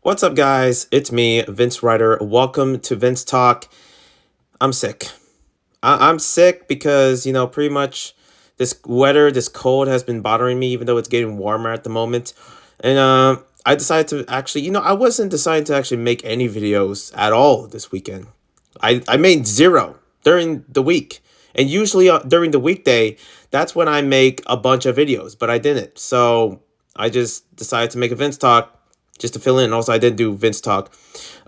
What's up, guys? It's me, Vince Ryder. Welcome to Vince Talk. I'm sick. I'm sick because, pretty much this weather, this cold has been bothering me, even though it's getting warmer at the moment. And I decided to actually, I wasn't deciding to actually make any videos at all this weekend. I made zero during the week. And usually during the weekday, that's when I make a bunch of videos, but I didn't. So I just decided to make a Vince Talk just to fill in. Also, I did do Vince Talk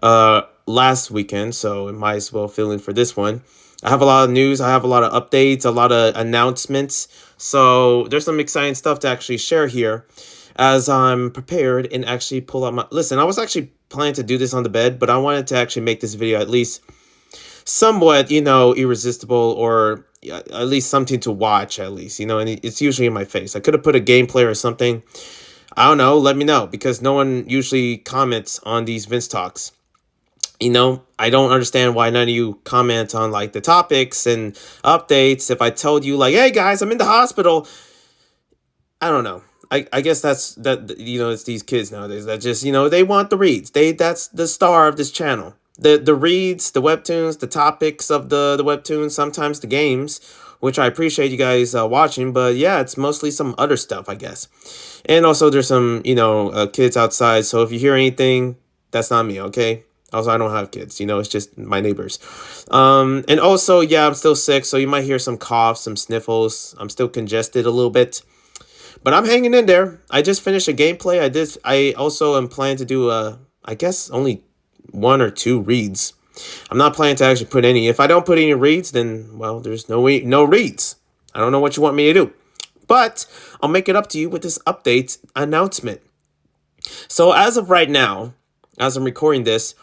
last weekend, so it might as well fill in for this one. I have a lot of news. I have a lot of updates, a lot of announcements. So there's some exciting stuff to actually share here as I'm prepared and actually pull out my... Listen, I was actually planning to do this on the bed, but I wanted to actually make this video at least somewhat, irresistible, or at least something to watch, at least, and it's usually in my face. I could have put a gameplay or something. I don't know. Let me know, because no one usually comments on these Vince Talks. I don't understand why none of you comment on like the topics and updates. If I told you like, hey guys, I'm in the hospital, I don't know. I guess it's these kids nowadays that just, they want the reads. That's the star of this channel. The reads, the webtoons, the topics of the webtoons, sometimes the games, which I appreciate you guys watching, but yeah, it's mostly some other stuff, I guess. And also there's some, kids outside, so if you hear anything, that's not me, okay? Also, I don't have kids, it's just my neighbors. And also, yeah, I'm still sick, so you might hear some coughs, some sniffles. I'm still congested a little bit, but I'm hanging in there. I just finished a gameplay. I also am planning to do, I guess, only one or two reads. I'm not planning to actually put any. If I don't put any reads, then, well, there's no reads. I don't know what you want me to do. But I'll make it up to you with this update announcement. So as of right now, as I'm recording this,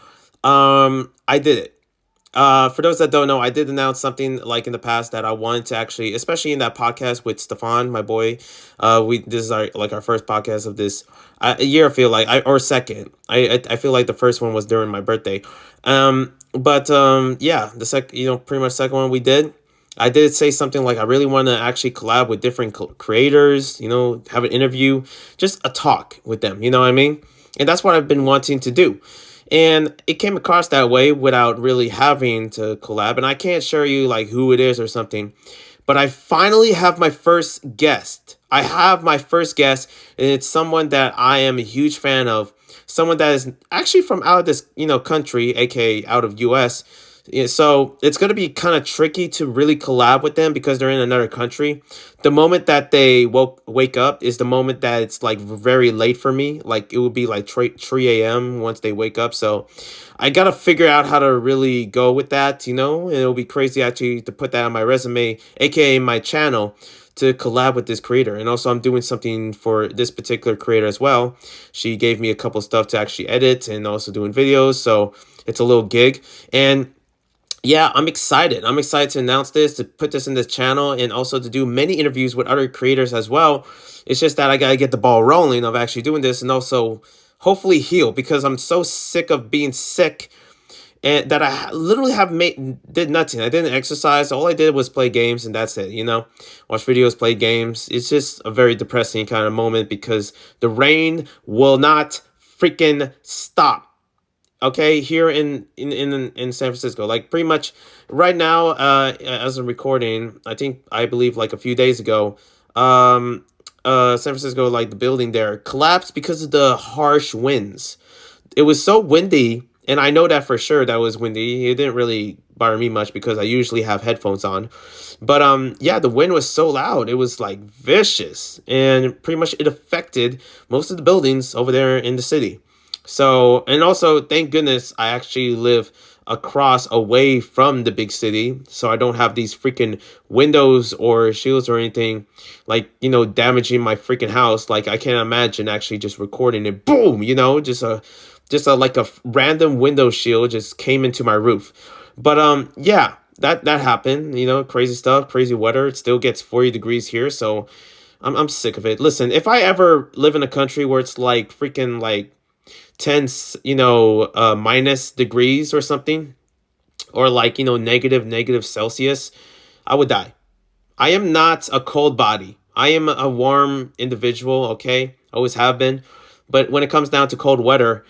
I did it. For those that don't know, I did announce something like in the past that I wanted to actually, especially in that podcast with Stefan, my boy. This is our first podcast of this a year. I feel like or second. I feel like the first one was during my birthday. Yeah, pretty much second one we did. I did say something like I really want to actually collab with different creators, have an interview, just a talk with them, you know what I mean? And that's what I've been wanting to do. And it came across that way without really having to collab. And I can't show you like who it is or something, but I finally have my first guest. I have my first guest, and it's someone that I am a huge fan of. Someone that is actually from out of this, country, aka out of US. Yeah, so it's going to be kind of tricky to really collab with them because they're in another country. The moment that they wake up is the moment that it's like very late for me. Like it would be like 3 a.m. once they wake up. So I got to figure out how to really go with that, and it'll be crazy actually to put that on my resume, aka my channel, to collab with this creator. And also I'm doing something for this particular creator as well. She gave me a couple stuff to actually edit and also doing videos. So it's a little gig. And yeah, I'm excited. I'm excited to announce this, to put this in this channel, and also to do many interviews with other creators as well. It's just that I got to get the ball rolling of actually doing this, and also hopefully heal, because I'm so sick of being sick, and that I literally did nothing. I didn't exercise. All I did was play games, and that's it, Watch videos, play games. It's just a very depressing kind of moment because the rain will not freaking stop. Okay, here in San Francisco, like pretty much right now, as I'm recording, I believe like a few days ago, San Francisco, like the building there collapsed because of the harsh winds. It was so windy, and I know that for sure that was windy. It didn't really bother me much because I usually have headphones on. But yeah, the wind was so loud. It was like vicious, and pretty much it affected most of the buildings over there in the city. So, and also, thank goodness I actually live away from the big city, so I don't have these freaking windows or shields or anything like, damaging my freaking house. Like, I can't imagine actually just recording it, boom, just a like a random window shield just came into my roof. But yeah, that happened, crazy stuff, crazy weather. It still gets 40 degrees here, so I'm sick of it. Listen, if I ever live in a country where it's like freaking like 10 minus degrees or something, or like negative Celsius, I would die. I am not a cold body. I am a warm individual. Okay, always have been. But when it comes down to cold weather,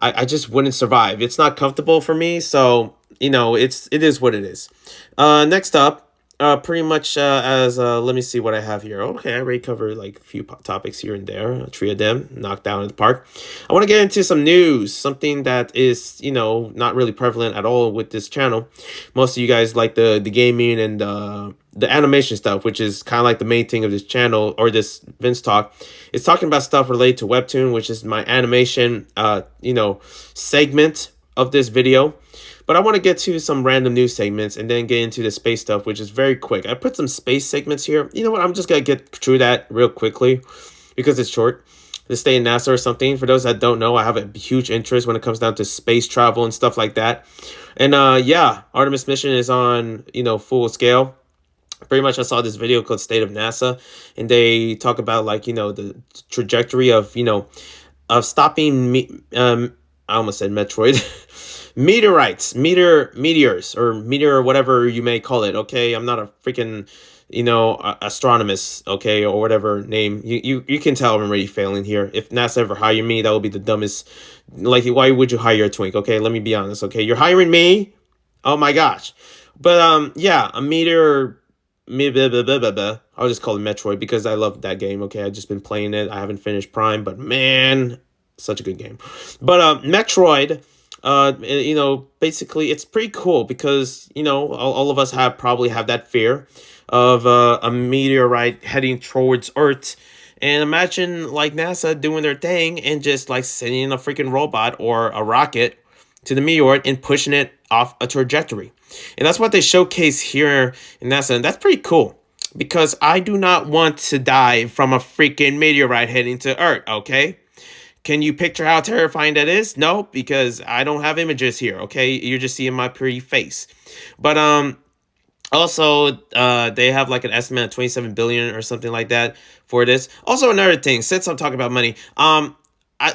I just wouldn't survive. It's not comfortable for me, so it is what it is. Next up, pretty much as let me see what I have here. Okay, I already covered like a few topics here and there, three of them knocked down in the park. I want to get into some news, something that is not really prevalent at all with this channel. Most of you guys like the gaming and the animation stuff, which is kind of like the main thing of this channel or this VinzTalk. It's talking about stuff related to Webtoon, which is my animation segment of this video. But I want to get to some random news segments and then get into the space stuff, which is very quick. I put some space segments here. You know what? I'm just going to get through that real quickly because it's short. To stay in NASA or something. For those that don't know, I have a huge interest when it comes down to space travel and stuff like that. And yeah, Artemis mission is on, full scale. Pretty much I saw this video called State of NASA, and they talk about like, the trajectory of, of stopping I almost said Metroid. Meteors, or meteor, whatever you may call it. Okay, I'm not a freaking astronomist, okay, or whatever name. You can tell I'm already failing here. If NASA ever hire me, that would be the dumbest. Like, why would you hire a twink? Okay, let me be honest. Okay, you're hiring me. Oh my gosh. But yeah, a meteor. I'll just call it Metroid because I love that game. Okay, I've just been playing it. I haven't finished Prime, but man, such a good game. But Metroid, basically it's pretty cool because all of us probably have that fear of a meteorite heading towards Earth. And imagine like NASA doing their thing and just like sending a freaking robot or a rocket to the meteor and pushing it off a trajectory. And that's what they showcase here in NASA. And that's pretty cool because I do not want to die from a freaking meteorite heading to Earth, okay? Can you picture how terrifying that is? No, because I don't have images here, okay? You're just seeing my pretty face. But also, they have like an estimate of 27 billion or something like that for this. Also, another thing, since I'm talking about money,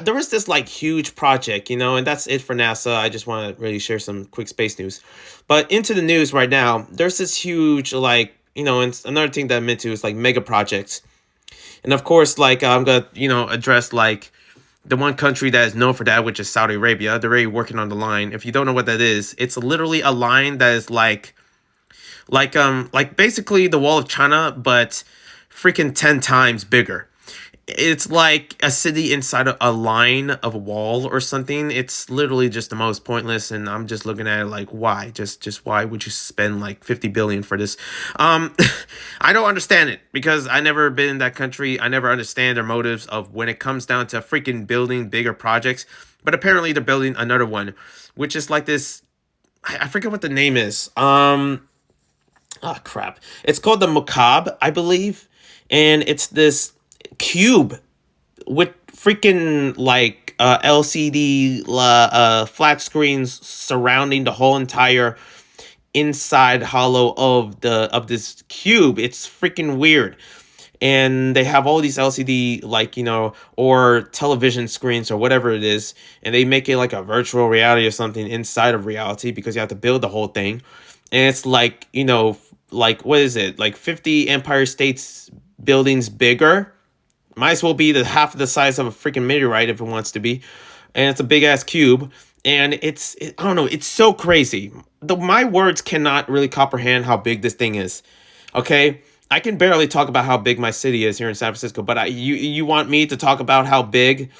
there was this like huge project, and that's it for NASA. I just want to really share some quick space news. But into the news right now, there's this huge like, and another thing that I'm into is like mega projects. And of course, like I'm going to, address like the one country that is known for that, which is Saudi Arabia. They're already working on the line. If you don't know what that is, it's literally a line that is like basically the wall of China, but freaking 10 times bigger. It's like a city inside of a line of a wall or something. It's literally just the most pointless, and I'm just looking at it like, why? Just why would you spend like 50 billion for this? I don't understand it because I never been in that country. I never understand their motives of when it comes down to freaking building bigger projects. But apparently they're building another one, which is like this. I forget what the name is. Oh crap! It's called the Macabre, I believe, and it's this cube with freaking like LCD flat screens surrounding the whole entire inside hollow of this cube. It's freaking weird. And they have all these LCD like or television screens or whatever it is, and they make it like a virtual reality or something inside of reality because you have to build the whole thing. And it's like like what is it, like 50 Empire States buildings bigger. Might as well be the half of the size of a freaking meteorite if it wants to be. And it's a big ass cube. And I don't know, it's so crazy. My words cannot really comprehend how big this thing is. Okay? I can barely talk about how big my city is here in San Francisco, but you want me to talk about how big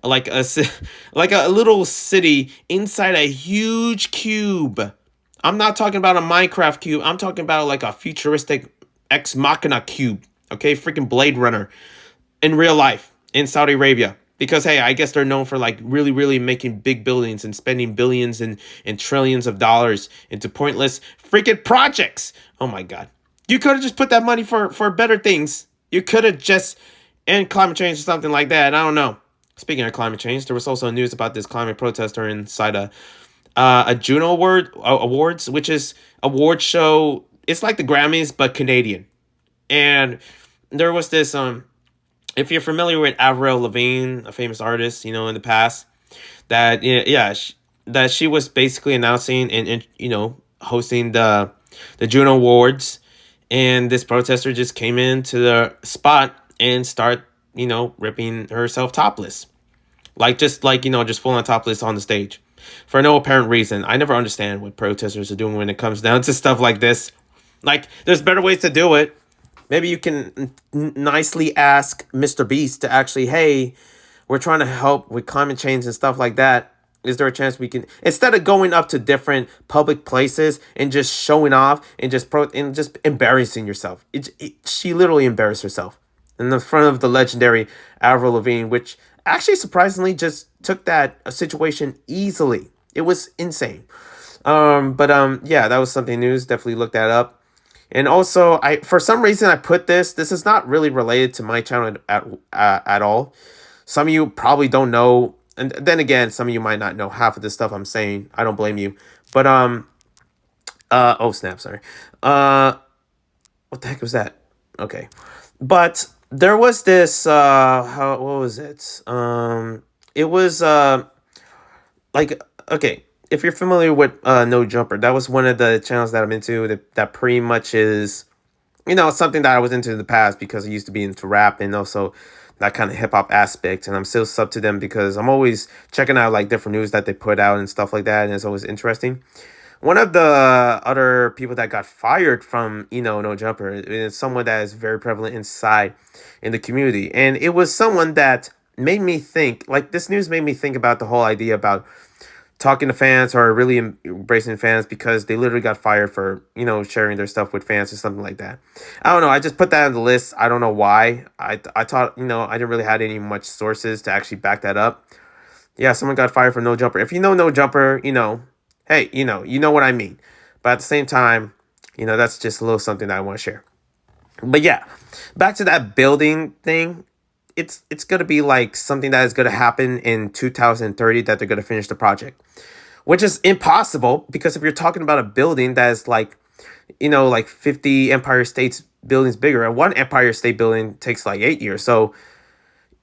like a little city inside a huge cube. I'm not talking about a Minecraft cube. I'm talking about like a futuristic Ex Machina cube. Okay? Freaking Blade Runner. In real life in Saudi Arabia, because hey, I guess they're known for like really, really making big buildings and spending billions and trillions of dollars into pointless freaking projects. Oh my God. You could have just put that money for better things. You could have just end climate change or something like that. I don't know. Speaking of climate change, there was also news about this climate protester inside a Juno Awards, which is award show. It's like the Grammys, but Canadian. And there was this if you're familiar with Avril Lavigne, a famous artist, in the past, that that she was basically announcing and hosting the Juno Awards, and this protester just came into the spot and ripping herself topless. Like just like just full on topless on the stage for no apparent reason. I never understand what protesters are doing when it comes down to stuff like this. Like there's better ways to do it. Maybe you can nicely ask Mr. Beast to actually, hey, we're trying to help with climate change and stuff like that. Is there a chance we can, instead of going up to different public places and just showing off and just embarrassing yourself? She literally embarrassed herself in the front of the legendary Avril Lavigne, which actually surprisingly just took that situation easily. It was insane. Yeah, that was something news. Definitely look that up. And also, I for some reason I put this. This is not really related to my channel at all. Some of you probably don't know, and then again, some of you might not know half of the stuff I'm saying. I don't blame you. But oh snap, sorry. What the heck was that? Okay, but there was this. What was it? It was like okay. If you're familiar with No Jumper, that was one of the channels that I'm into. That pretty much is something that I was into in the past because I used to be into rap and also that kind of hip hop aspect. And I'm still sub to them because I'm always checking out like different news that they put out and stuff like that. And it's always interesting. One of the other people that got fired from, No Jumper is someone that is very prevalent inside in the community. And it was someone that made me think, like this news made me think about the whole idea about talking to fans or really embracing fans because they literally got fired for sharing their stuff with fans or something like that. I don't know. I just put that on the list. I don't know why. I thought I didn't really have any much sources to actually back that up. Yeah, someone got fired for No Jumper. If you know No Jumper, hey, you know what I mean. But at the same time, that's just a little something that I want to share. But yeah, back to that building thing. It's gonna be like something that is gonna happen in 2030 that they're gonna finish the project, which is impossible because if you're talking about a building that is like 50 Empire States buildings bigger, and one Empire State building takes like 8 years. So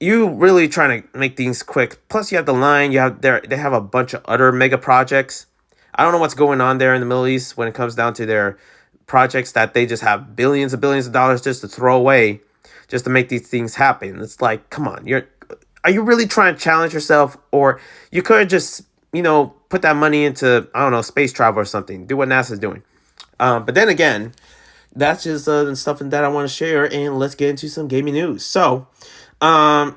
you really trying to make things quick. Plus you have the line, they have a bunch of other mega projects. I don't know what's going on there in the Middle East when it comes down to their projects that they just have billions of dollars just to throw away just to make these things happen. It's like, come on, are you really trying to challenge yourself? Or you could just, put that money into, I don't know, space travel or something. Do what NASA's doing. But then again, that's just stuff that I want to share. And let's get into some gaming news. So, oh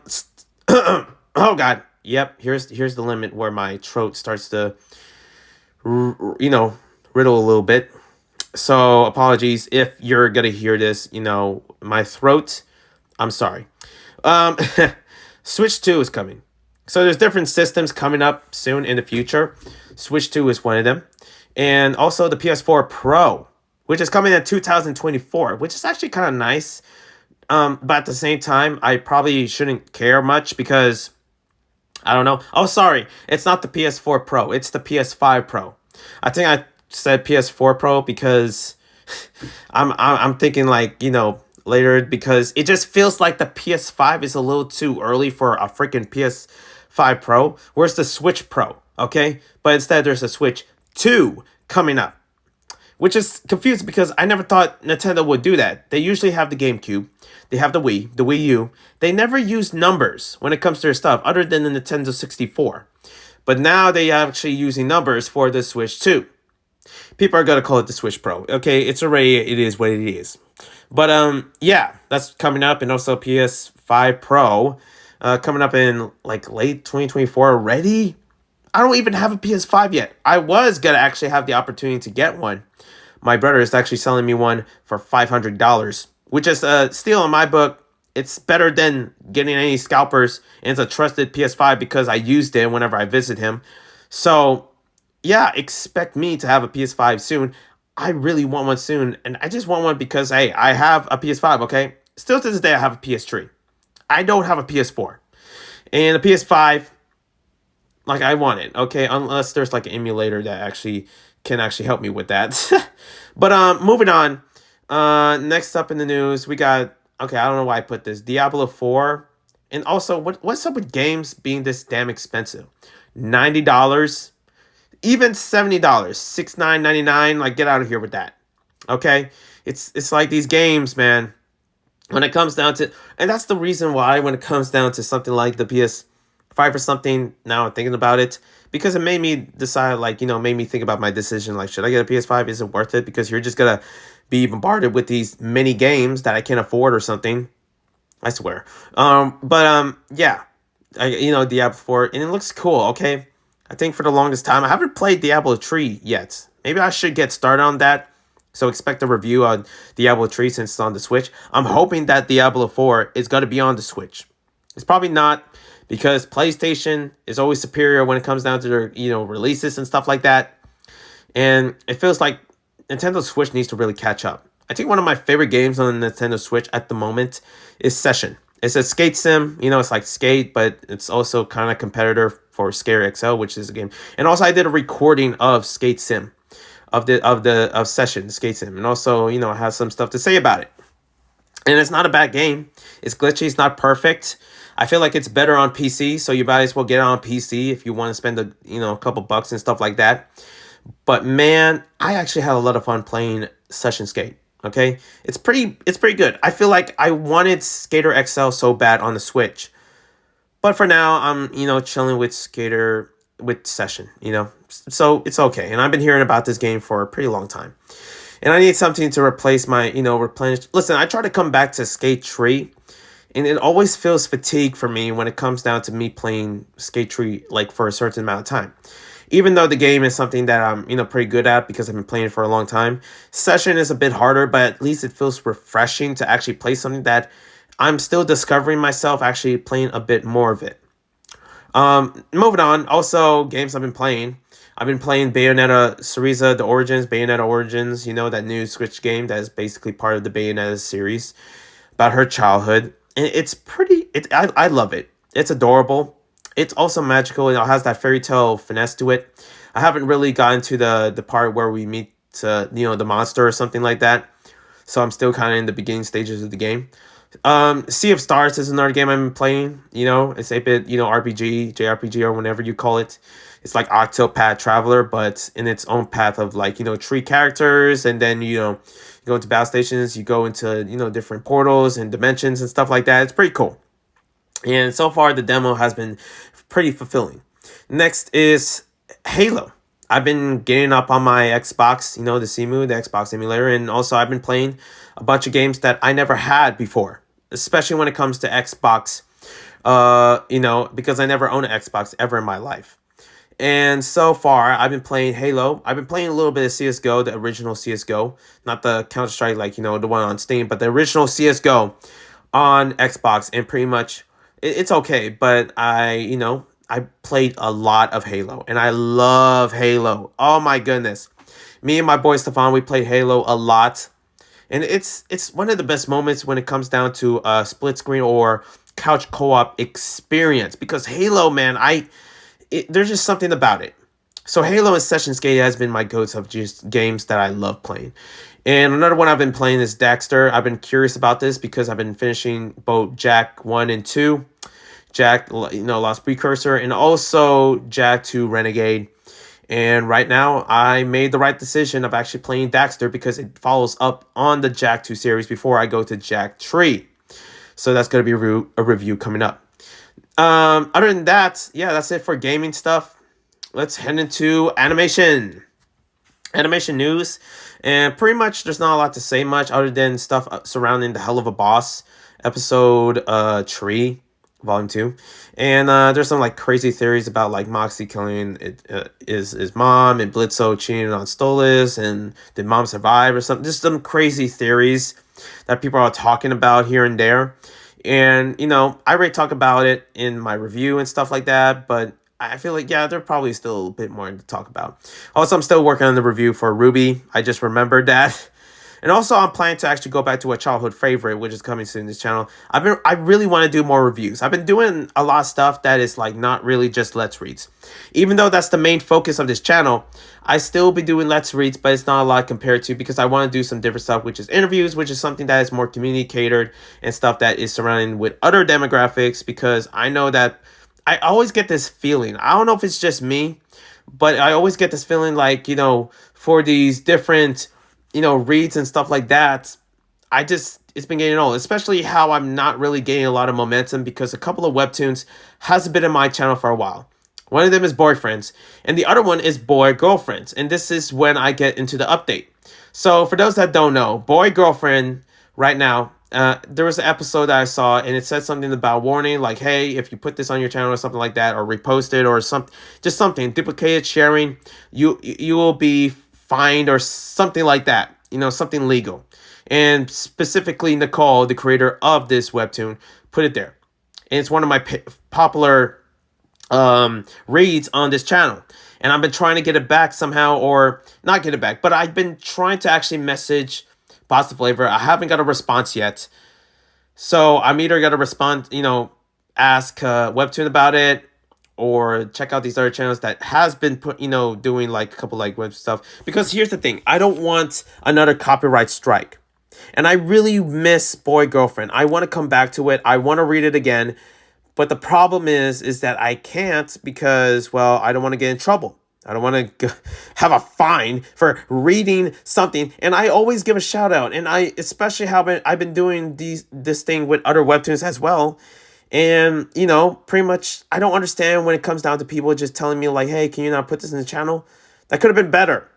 God, yep. Here's the limit where my throat starts to, riddle a little bit. So apologies if you're gonna hear this. My throat. I'm sorry. Um, Switch 2 is coming. So there's different systems coming up soon in the future. Switch 2 is one of them. And also the PS4 Pro, which is coming in 2024, which is actually kind of nice. But at the same time, I probably shouldn't care much because I don't know. Oh, sorry. It's not the PS4 Pro. It's the PS5 Pro. I think I said PS4 Pro because I'm thinking like, later because it just feels like the PS5 is a little too early for a freaking PS5 Pro. Where's the Switch Pro? Okay? But instead there's a Switch 2 coming up. Which is confused because I never thought Nintendo would do that. They usually have the GameCube. They have the Wii U. They never use numbers when it comes to their stuff other than the Nintendo 64. But now they are actually using numbers for the Switch 2. People are going to call it the Switch Pro. Okay, it is what it is. But yeah, that's coming up. And also PS5 Pro coming up in like late 2024 already. I don't even have a PS5 yet. I was going to actually have the opportunity to get one. My brother is actually selling me one for $500, which is still in my book. It's better than getting any scalpers, and it's a trusted PS5 because I used it whenever I visit him. So, yeah, expect me to have a PS5 soon. I really want one soon, and I just want one because, hey, I have a PS5, okay? Still to this day, I have a PS3. I don't have a PS4. And a PS5, like, I want it, okay? Unless there's, like, an emulator that actually can actually help me with that. But moving on. Next up in the news, we got, okay, I don't know why I put this, Diablo 4. And also, what's up with games being this damn expensive? $90, even $70, $69.99. Like, get out of here with that. Okay? It's like these games, man. When it comes down to, and that's the reason why when it comes down to something like the 5 or something. Now I'm thinking about it because it made me decide, like, made me think about my decision. Like, should I get a PS5? Is it worth it? Because you're just gonna be bombarded with these mini games that I can't afford or something. I swear. But yeah, Diablo 4, and it looks cool. Okay, I think for the longest time I haven't played Diablo 3 yet. Maybe I should get started on that. So expect a review on Diablo 3 since it's on the Switch. I'm hoping that Diablo 4 is gonna be on the Switch. It's probably not because PlayStation is always superior when it comes down to their releases and stuff like that. And it feels like Nintendo Switch needs to really catch up. I think one of my favorite games on the Nintendo Switch at the moment is Session. It's a skate sim. It's like Skate, but it's also kind of competitor for Scare XL, which is a game. And also, I did a recording of Skate Sim, of Session Skate Sim, and also I have some stuff to say about it. And it's not a bad game. It's glitchy. It's not perfect. I feel like it's better on PC, so you might as well get it on PC if you want to spend a couple bucks and stuff like that. But man, I actually had a lot of fun playing Session Skate. Okay, it's pretty good. I feel like I wanted Skater XL so bad on the Switch, but for now I'm chilling with Session. So it's okay. And I've been hearing about this game for a pretty long time, and I need something to replace my replenish. Listen, I try to come back to Skate 3, and it always feels fatigue for me when it comes down to me playing Skate 3 like for a certain amount of time. Even though the game is something that I'm, pretty good at because I've been playing it for a long time, Session is a bit harder, but at least it feels refreshing to actually play something that I'm still discovering myself actually playing a bit more of it. Moving on, also games I've been playing. I've been playing Bayonetta Syriza, The Origins, Bayonetta Origins, that new Switch game that is basically part of the Bayonetta series about her childhood. And I love it. It's adorable. It's also magical. It has that fairy tale finesse to it. I haven't really gotten to the part where we meet the monster or something like that. So I'm still kind of in the beginning stages of the game. Sea of Stars is another game I've been playing. It's a bit RPG, JRPG, or whatever you call it. It's like Octopath Traveler, but in its own path of like tree characters, and then you go into battle stations, you go into different portals and dimensions and stuff like that. It's pretty cool. And so far, the demo has been pretty fulfilling. Next is Halo. I've been getting up on my Xbox, the CMU, the Xbox emulator, and also I've been playing a bunch of games that I never had before, especially when it comes to Xbox, because I never owned an Xbox ever in my life. And so far, I've been playing Halo. I've been playing a little bit of CSGO, the original CSGO, not the Counter-Strike, like, the one on Steam, but the original CSGO on Xbox, and pretty much it's okay, but I played a lot of Halo, and I love Halo. Oh my goodness. Me and my boy Stefan, we played Halo a lot. And it's one of the best moments when it comes down to a split screen or couch co-op experience, because Halo, man, there's just something about it. So Halo and Session Skate has been my go-to of just games that I love playing. And another one I've been playing is Daxter. I've been curious about this because I've been finishing both Jak 1 and 2. Jak, Lost Precursor, and also Jak 2 Renegade. And right now, I made the right decision of actually playing Daxter because it follows up on the Jak 2 series before I go to Jak 3. So that's going to be a review coming up. Other than that, yeah, that's it for gaming stuff. Let's head into animation news. And pretty much there's not a lot to say much other than stuff surrounding the Hell of a Boss episode 3, volume 2. And there's some like crazy theories about like Moxie killing his mom, and Blitzo cheating on Stolas, and did mom survive or something. Just some crazy theories that people are talking about here and there. And I already talk about it in my review and stuff like that, but I feel like, yeah, there's probably still a bit more to talk about. Also, I'm still working on the review for Ruby. I just remembered that. And also, I'm planning to actually go back to a childhood favorite, which is coming soon to this channel. I really want to do more reviews. I've been doing a lot of stuff that is like not really just Let's Reads. Even though that's the main focus of this channel, I still be doing Let's Reads, but it's not a lot compared to, because I want to do some different stuff, which is interviews, which is something that is more community catered and stuff that is surrounding with other demographics, because I know that I always get this feeling. I don't know if it's just me, but I always get this feeling like, for these different reads and stuff like that, it's been getting old, especially how I'm not really getting a lot of momentum because a couple of webtoons hasn't been in my channel for a while. One of them is boyfriends, and the other one is boy girlfriends, and this is when I get into the update. So for those that don't know, boy girlfriend right now, there was an episode that I saw, and it said something about warning, like, hey, if you put this on your channel or something like that, or repost it or something, just something duplicated sharing, you will be fined or something like that. You know, something legal. And specifically, Nicole, the creator of this webtoon, put it there. And it's one of my popular reads on this channel. And I've been trying to get it back somehow, or not get it back, but I've been trying to actually message Pasta Flavor. I haven't got a response yet. So I'm either going to respond, ask Webtoon about it, or check out these other channels that has been doing like a couple like web stuff. Because here's the thing, I don't want another copyright strike. And I really miss Boy Girlfriend. I want to come back to it. I want to read it again. But the problem is that I can't because, well, I don't want to get in trouble. I don't want to have a fine for reading something. And I always give a shout out. And I especially I've been doing this thing with other webtoons as well. And, pretty much I don't understand when it comes down to people just telling me like, hey, can you not put this in the channel? That could have been better.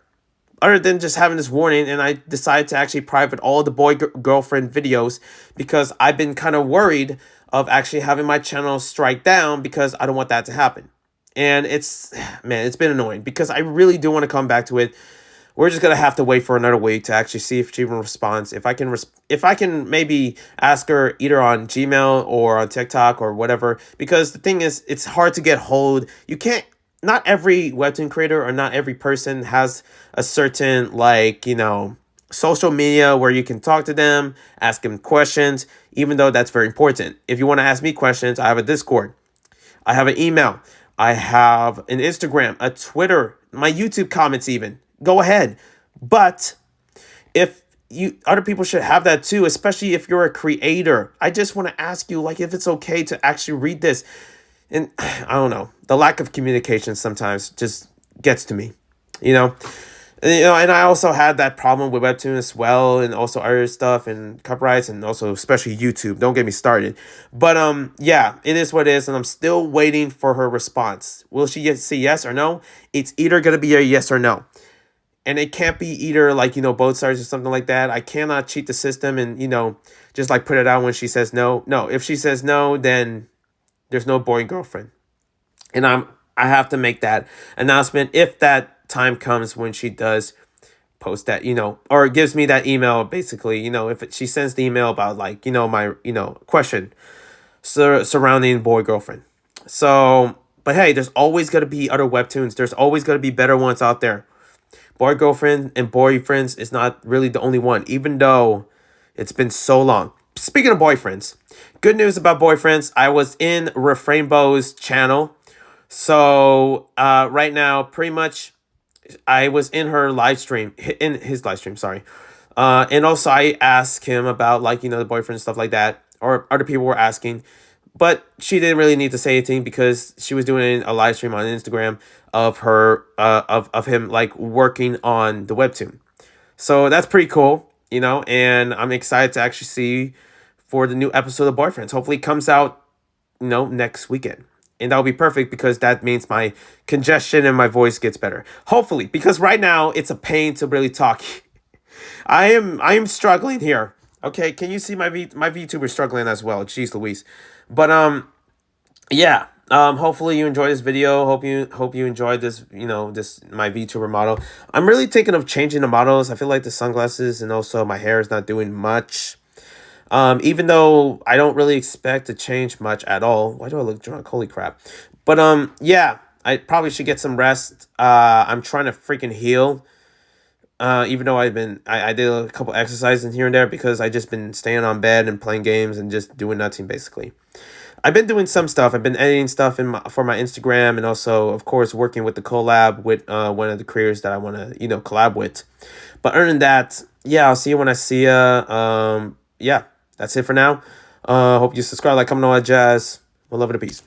Other than just having this warning, and I decided to actually private all the boy girlfriend videos because I've been kind of worried of actually having my channel strike down because I don't want that to happen. And it's been annoying because I really do want to come back to it. We're just gonna have to wait for another week to actually see if she responds. If I can maybe ask her either on Gmail or on TikTok or whatever. Because the thing is, it's hard to get hold. You can't. Not every webtoon creator or not every person has a certain social media where you can talk to them, ask them questions, even though that's very important. If you want to ask me questions, I have a Discord. I have an email. I have an Instagram, a Twitter, my YouTube comments even. Go ahead. But if other people should have that too, especially if you're a creator. I just want to ask you if it's okay to actually read this. And I don't know, the lack of communication sometimes just gets to me, And I also had that problem with Webtoon as well, and also other stuff and copyrights, and also especially YouTube. Don't get me started. But yeah, it is what it is, and I'm still waiting for her response. Will she say yes or no? It's either gonna be a yes or no, and it can't be either both sides or something like that. I cannot cheat the system and just put it out when she says no. No, if she says no, then there's no boy girlfriend. And I have to make that announcement if that time comes when she does post that, or gives me that email, basically, if she sends the email about my, question surrounding boy girlfriend. So, but hey, there's always going to be other webtoons. There's always going to be better ones out there. Boy girlfriend and boyfriends is not really the only one, even though it's been so long. Speaking of boyfriends, good news about boyfriends. I was in Refrainbow's channel. So right now, pretty much, I was in her live stream, in his live stream, sorry. And also I asked him about the boyfriend and stuff like that, or other people were asking. But she didn't really need to say anything because she was doing a live stream on Instagram of her, of him working on the webtoon. So that's pretty cool, and I'm excited to actually see for the new episode of Boyfriends. Hopefully it comes out, next weekend. And that'll be perfect because that means my congestion and my voice gets better. Hopefully, because right now it's a pain to really talk. I am struggling here. Okay, can you see my VTuber struggling as well? Jeez Louise. But yeah. Hopefully you enjoyed this video. Hope you enjoyed this, this my VTuber model. I'm really thinking of changing the models. I feel like the sunglasses and also my hair is not doing much. Even though I don't really expect to change much at all. Why do I look drunk? Holy crap. But yeah, I probably should get some rest. I'm trying to freaking heal. Even though I did a couple exercises here and there because I just been staying on bed and playing games and just doing nothing basically. I've been doing some stuff. I've been editing stuff for my Instagram, and also, of course, working with the collab with one of the creators that I want to, collab with. But other than that, yeah, I'll see you when I see ya. Yeah, that's it for now. Hope you subscribe, comment, all that jazz. One love and a peace.